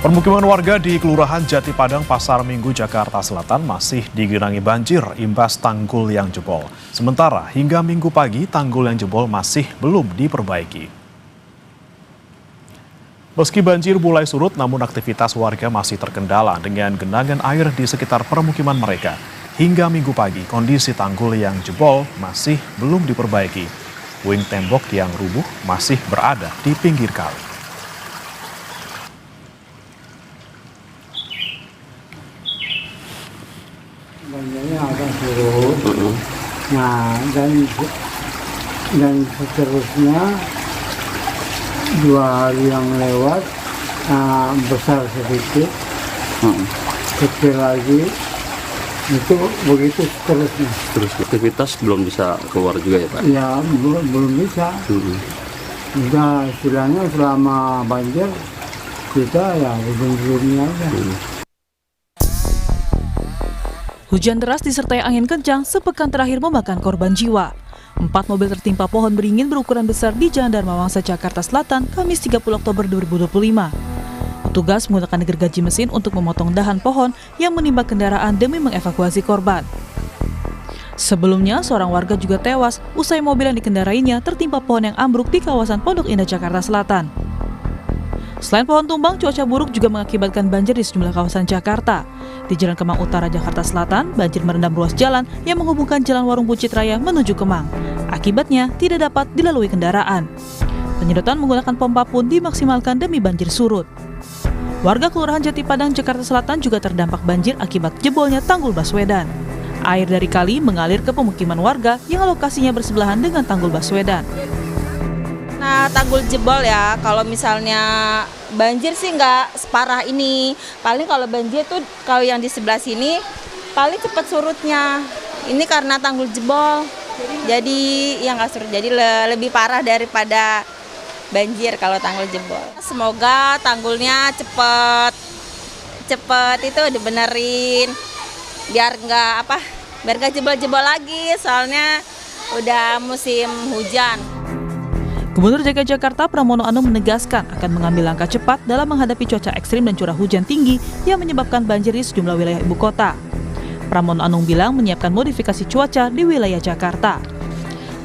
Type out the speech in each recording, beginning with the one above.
Permukiman warga di Kelurahan Jati Padang, Pasar Minggu, Jakarta Selatan masih digenangi banjir imbas tanggul yang jebol. Sementara hingga Minggu pagi, tanggul yang jebol masih belum diperbaiki. Meski banjir mulai surut, namun aktivitas warga masih terkendala dengan genangan air di sekitar permukiman mereka. Hingga Minggu pagi, kondisi tanggul yang jebol masih belum diperbaiki. Puing tembok yang rubuh masih berada di pinggir kali. Banjirnya agak surut. Nah, dan seterusnya 2 hari yang lewat besar sedikit, kecil lagi, itu begitu seterusnya. Terus aktivitas belum bisa keluar juga ya Pak? Ya belum bisa. Udah istilahnya selama banjir kita ya ujung-ujungnya aja. Hujan deras disertai angin kencang sepekan terakhir memakan korban jiwa. 4 mobil tertimpa pohon beringin berukuran besar di Jalan Dharma Wangsa, Jakarta Selatan, Kamis 30 Oktober 2025. Petugas menggunakan gergaji mesin untuk memotong dahan pohon yang menimpa kendaraan demi mengevakuasi korban. Sebelumnya, seorang warga juga tewas usai mobil yang dikendarainya tertimpa pohon yang ambruk di kawasan Pondok Indah, Jakarta Selatan. Selain pohon tumbang, cuaca buruk juga mengakibatkan banjir di sejumlah kawasan Jakarta. Di Jalan Kemang Utara, Jakarta Selatan, banjir merendam ruas jalan yang menghubungkan Jalan Warung Buncit Raya menuju Kemang. Akibatnya, tidak dapat dilalui kendaraan. Penyedotan menggunakan pompa pun dimaksimalkan demi banjir surut. Warga Kelurahan Jati Padang, Jakarta Selatan juga terdampak banjir akibat jebolnya tanggul Baswedan. Air dari kali mengalir ke pemukiman warga yang lokasinya bersebelahan dengan tanggul Baswedan. Nah, tanggul jebol ya, kalau misalnya banjir sih nggak separah ini. Paling kalau banjir tuh kalau yang di sebelah sini paling cepat surutnya. Ini karena tanggul jebol, jadi yang nggak surut, jadi lebih parah daripada banjir kalau tanggul jebol. Semoga tanggulnya cepet itu dibenerin, biar nggak jebol-jebol lagi, soalnya udah musim hujan. Gubernur DKI Jakarta Pramono Anung menegaskan akan mengambil langkah cepat dalam menghadapi cuaca ekstrim dan curah hujan tinggi yang menyebabkan banjir di sejumlah wilayah ibu kota. Pramono Anung bilang menyiapkan modifikasi cuaca di wilayah Jakarta.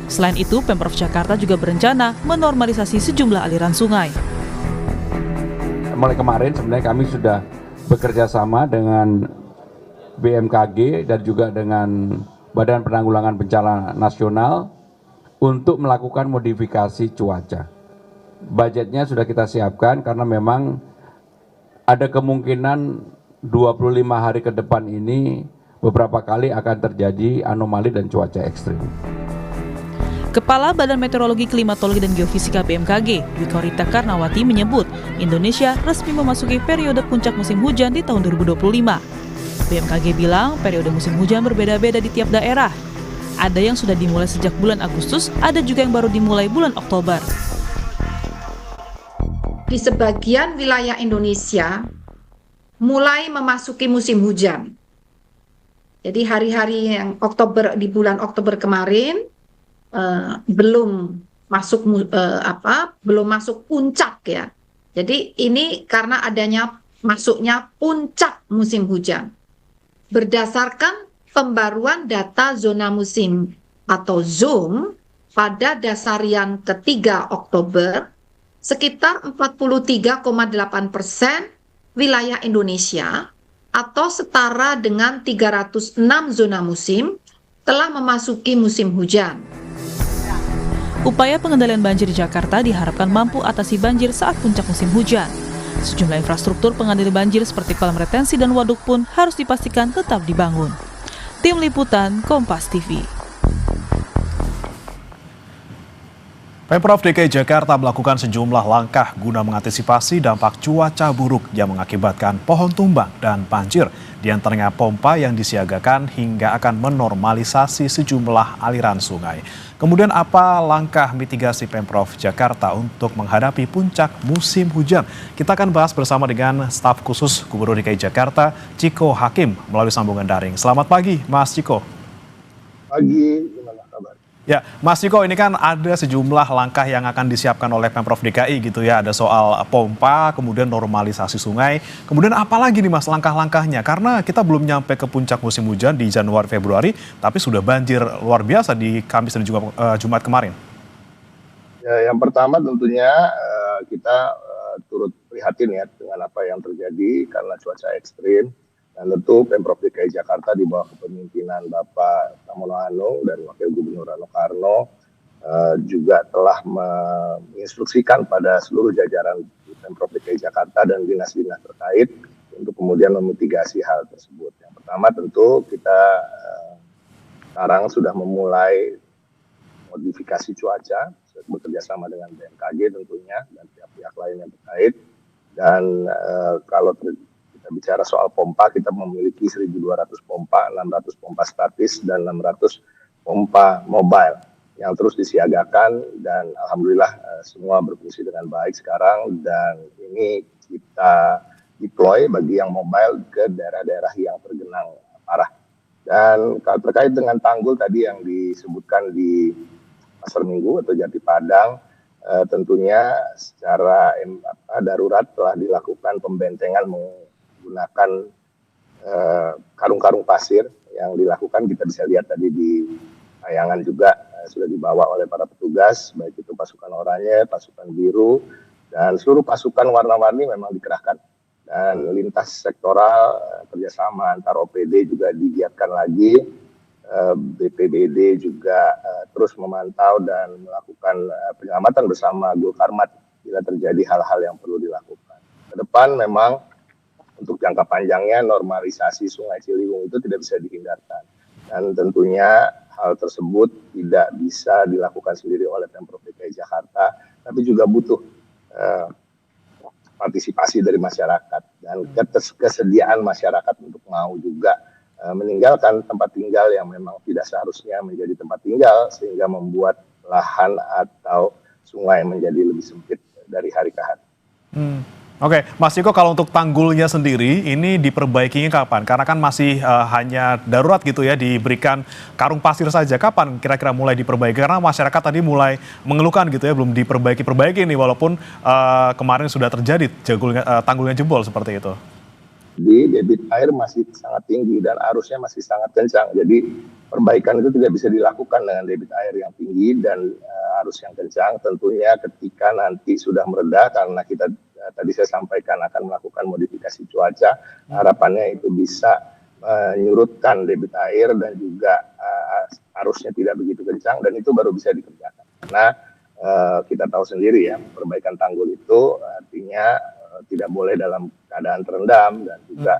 Selain itu, Pemprov Jakarta juga berencana menormalisasi sejumlah aliran sungai. Mulai kemarin sebenarnya kami sudah bekerja sama dengan BMKG dan juga dengan Badan Penanggulangan Bencana Nasional untuk melakukan modifikasi cuaca. Budgetnya sudah kita siapkan karena memang ada kemungkinan 25 hari ke depan ini beberapa kali akan terjadi anomali dan cuaca ekstrim. Kepala Badan Meteorologi, Klimatologi, dan Geofisika BMKG, Dwi Korita Karnawati menyebut Indonesia resmi memasuki periode puncak musim hujan di tahun 2025. BMKG bilang periode musim hujan berbeda-beda di tiap daerah. Ada yang sudah dimulai sejak bulan Agustus, ada juga yang baru dimulai bulan Oktober. Di sebagian wilayah Indonesia mulai memasuki musim hujan. Jadi hari-hari yang di bulan Oktober kemarin belum masuk puncak ya. Jadi ini karena adanya masuknya puncak musim hujan. Berdasarkan pembaruan data zona musim atau ZOM pada dasarian ke-3 Oktober, sekitar 43,8% wilayah Indonesia atau setara dengan 306 zona musim telah memasuki musim hujan. Upaya pengendalian banjir di Jakarta diharapkan mampu atasi banjir saat puncak musim hujan. Sejumlah infrastruktur pengendali banjir seperti kolam retensi dan waduk pun harus dipastikan tetap dibangun. Tim Liputan Kompas TV. Pemprov DKI Jakarta melakukan sejumlah langkah guna mengantisipasi dampak cuaca buruk yang mengakibatkan pohon tumbang dan banjir. Di antaranya pompa yang disiagakan hingga akan menormalisasi sejumlah aliran sungai. Kemudian apa langkah mitigasi Pemprov Jakarta untuk menghadapi puncak musim hujan? Kita akan bahas bersama dengan staf khusus Gubernur DKI Jakarta, Ciko Hakim, melalui sambungan daring. Selamat pagi, Mas Ciko. Pagi, gimana kabar? Ya, Mas Ciko, ini kan ada sejumlah langkah yang akan disiapkan oleh Pemprov DKI gitu ya. Ada soal pompa, kemudian normalisasi sungai. Kemudian apa lagi nih Mas langkah-langkahnya? Karena kita belum nyampe ke puncak musim hujan di Januari Februari, tapi sudah banjir luar biasa di Kamis dan juga Jumat kemarin. Ya, yang pertama tentunya kita turut prihatin ya dengan apa yang terjadi karena cuaca ekstrim. Dan tentu Pemprov DKI Jakarta di bawah kepemimpinan Bapak Pramono Anung dan Wakil Gubernur Rano Karno juga telah menginstruksikan pada seluruh jajaran Pemprov DKI Jakarta dan dinas-dinas terkait untuk kemudian memitigasi hal tersebut. Yang pertama tentu kita sekarang sudah memulai modifikasi cuaca bekerja sama dengan BMKG tentunya dan pihak-pihak lain yang terkait. Dan kalau kita bicara soal pompa, kita memiliki 1.200 pompa, 600 pompa statis dan 600 pompa mobile yang terus disiagakan dan alhamdulillah semua berfungsi dengan baik sekarang, dan ini kita deploy bagi yang mobile ke daerah-daerah yang tergenang parah. Dan terkait dengan tanggul tadi yang disebutkan di Pasar Minggu atau Jati Padang, tentunya secara darurat telah dilakukan pembentengan menggunakan karung-karung pasir yang dilakukan. Kita bisa lihat tadi di tayangan juga sudah dibawa oleh para petugas, baik itu pasukan oranye, pasukan biru, dan seluruh pasukan warna-warni memang dikerahkan. Dan lintas sektoral kerjasama antar OPD juga digiatkan lagi. BPBD juga terus memantau dan melakukan penyelamatan bersama Gulkarmat bila terjadi hal-hal yang perlu dilakukan. Ke depan memang untuk jangka panjangnya normalisasi Sungai Ciliwung itu tidak bisa dihindarkan. Dan tentunya hal tersebut tidak bisa dilakukan sendiri oleh Pemprov DKI Jakarta, tapi juga butuh partisipasi dari masyarakat dan kesediaan masyarakat untuk mau juga meninggalkan tempat tinggal yang memang tidak seharusnya menjadi tempat tinggal, sehingga membuat lahan atau sungai menjadi lebih sempit dari hari ke hari. Oke, Mas Ciko, kalau untuk tanggulnya sendiri ini diperbaikinya kapan? Karena kan masih hanya darurat gitu ya, diberikan karung pasir saja. Kapan kira-kira mulai diperbaiki? Karena masyarakat tadi mulai mengeluhkan gitu ya, belum diperbaiki nih, walaupun kemarin sudah terjadi tanggulnya jebol seperti itu. Di debit air masih sangat tinggi dan arusnya masih sangat kencang. Jadi perbaikan itu tidak bisa dilakukan dengan debit air yang tinggi dan arus yang kencang. Tentunya ketika nanti sudah mereda, karena kita tadi saya sampaikan akan melakukan modifikasi cuaca, harapannya itu bisa menyurutkan debit air dan juga arusnya tidak begitu kencang, dan itu baru bisa dikerjakan. Karena kita tahu sendiri ya, perbaikan tanggul itu artinya tidak boleh dalam keadaan terendam, dan juga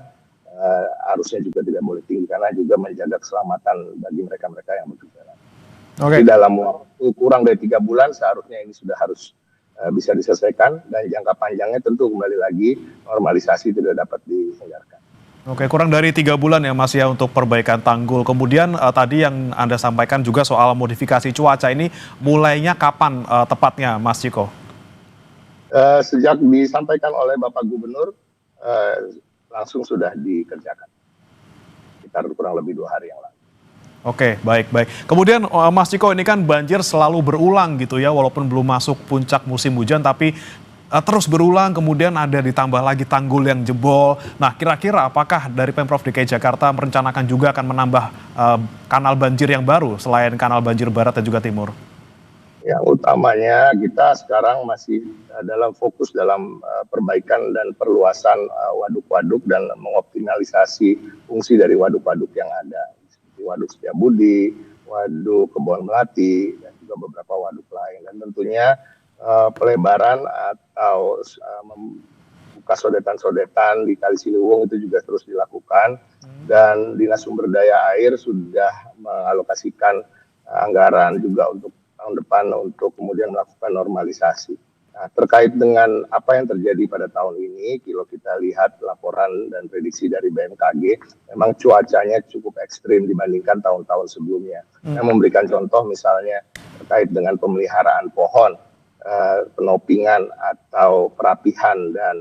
arusnya juga tidak boleh tinggi karena juga menjaga keselamatan bagi mereka-mereka yang berkendara. Jadi dalam waktu kurang dari 3 bulan seharusnya ini sudah harus bisa diselesaikan, dan jangka panjangnya tentu kembali lagi normalisasi tidak dapat dihindarkan. Oke, kurang dari 3 bulan ya Mas ya untuk perbaikan tanggul. Kemudian tadi yang Anda sampaikan juga soal modifikasi cuaca ini mulainya kapan tepatnya Mas Ciko? Sejak disampaikan oleh Bapak Gubernur, langsung sudah dikerjakan. Sekitar kurang lebih 2 hari yang lalu. Oke, baik. Kemudian Mas Ciko, ini kan banjir selalu berulang gitu ya, walaupun belum masuk puncak musim hujan, tapi terus berulang, kemudian ada ditambah lagi tanggul yang jebol. Nah, kira-kira apakah dari Pemprov DKI Jakarta merencanakan juga akan menambah kanal banjir yang baru selain kanal banjir barat dan juga timur? Yang utamanya kita sekarang masih dalam fokus dalam perbaikan dan perluasan waduk-waduk dan mengoptimalisasi fungsi dari waduk-waduk yang ada, seperti Waduk Setiabudi, Waduk Kebon Melati, dan juga beberapa waduk lain. Dan tentunya pelebaran atau membuka sodetan-sodetan di Kali Ciliwung itu juga terus dilakukan, dan Dinas Sumber Daya Air sudah mengalokasikan anggaran juga untuk tahun depan untuk kemudian melakukan normalisasi. Nah, terkait dengan apa yang terjadi pada tahun ini, kalau kita lihat laporan dan prediksi dari BMKG, memang cuacanya cukup ekstrim dibandingkan tahun-tahun sebelumnya. Yang memberikan contoh misalnya terkait dengan pemeliharaan pohon, penopingan atau perapihan dan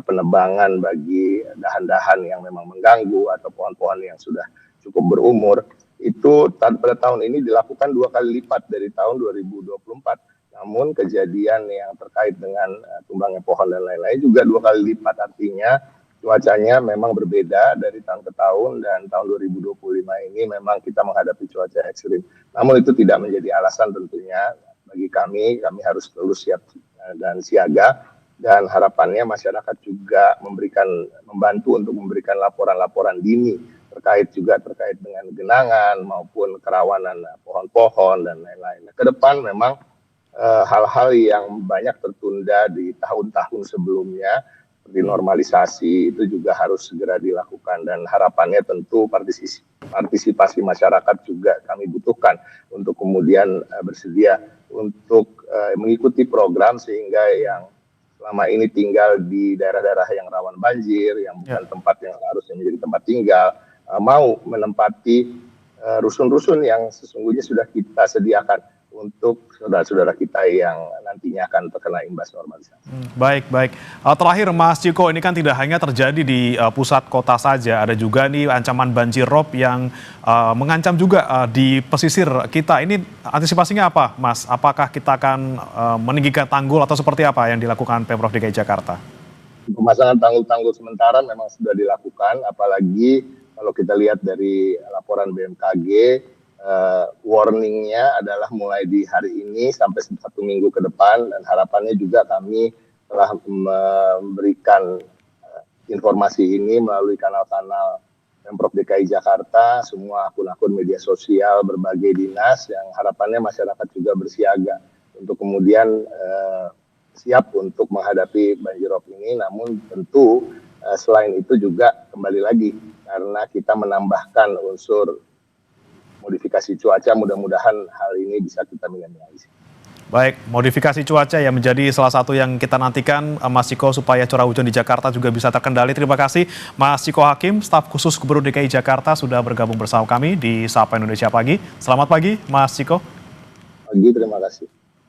penebangan bagi dahan-dahan yang memang mengganggu atau pohon-pohon yang sudah cukup berumur. itu pada tahun ini dilakukan 2 kali lipat dari tahun 2024. Namun kejadian yang terkait dengan tumbangnya pohon dan lain-lain juga 2 kali lipat. Artinya cuacanya memang berbeda dari tahun ke tahun, dan tahun 2025 ini memang kita menghadapi cuaca ekstrim. Namun itu tidak menjadi alasan tentunya bagi kami harus selalu siap dan siaga, dan harapannya masyarakat juga membantu untuk memberikan laporan-laporan dini terkait dengan genangan maupun kerawanan pohon-pohon dan lain-lain. Ke depan memang hal-hal yang banyak tertunda di tahun-tahun sebelumnya seperti normalisasi itu juga harus segera dilakukan, dan harapannya tentu partisipasi masyarakat juga kami butuhkan untuk kemudian bersedia untuk mengikuti program, sehingga yang selama ini tinggal di daerah-daerah yang rawan banjir, yang bukan tempat yang harusnya menjadi tempat tinggal, mau menempati rusun-rusun yang sesungguhnya sudah kita sediakan untuk saudara-saudara kita yang nantinya akan terkena imbas normalisasi. Baik. Terakhir Mas Ciko, ini kan tidak hanya terjadi di pusat kota saja, ada juga nih ancaman banjir rob yang mengancam juga di pesisir kita. Ini antisipasinya apa, Mas? Apakah kita akan meninggikan tanggul atau seperti apa yang dilakukan Pemprov DKI Jakarta? Pemasangan tanggul-tanggul sementara memang sudah dilakukan, apalagi kalau kita lihat dari laporan BMKG, warningnya adalah mulai di hari ini sampai 1 minggu ke depan, dan harapannya juga kami telah memberikan informasi ini melalui kanal-kanal Pemprov DKI Jakarta, semua akun-akun media sosial berbagai dinas, yang harapannya masyarakat juga bersiaga untuk kemudian siap untuk menghadapi banjirop ini. Namun tentu selain itu juga kembali lagi, karena kita menambahkan unsur modifikasi cuaca, mudah-mudahan hal ini bisa kita minimalisir. Baik, modifikasi cuaca yang menjadi salah satu yang kita nantikan, Mas Ciko, supaya curah hujan di Jakarta juga bisa terkendali. Terima kasih Mas Ciko Hakim, staf khusus Gubernur DKI Jakarta, sudah bergabung bersama kami di Sapa Indonesia Pagi. Selamat pagi Mas Ciko. Pagi, terima kasih.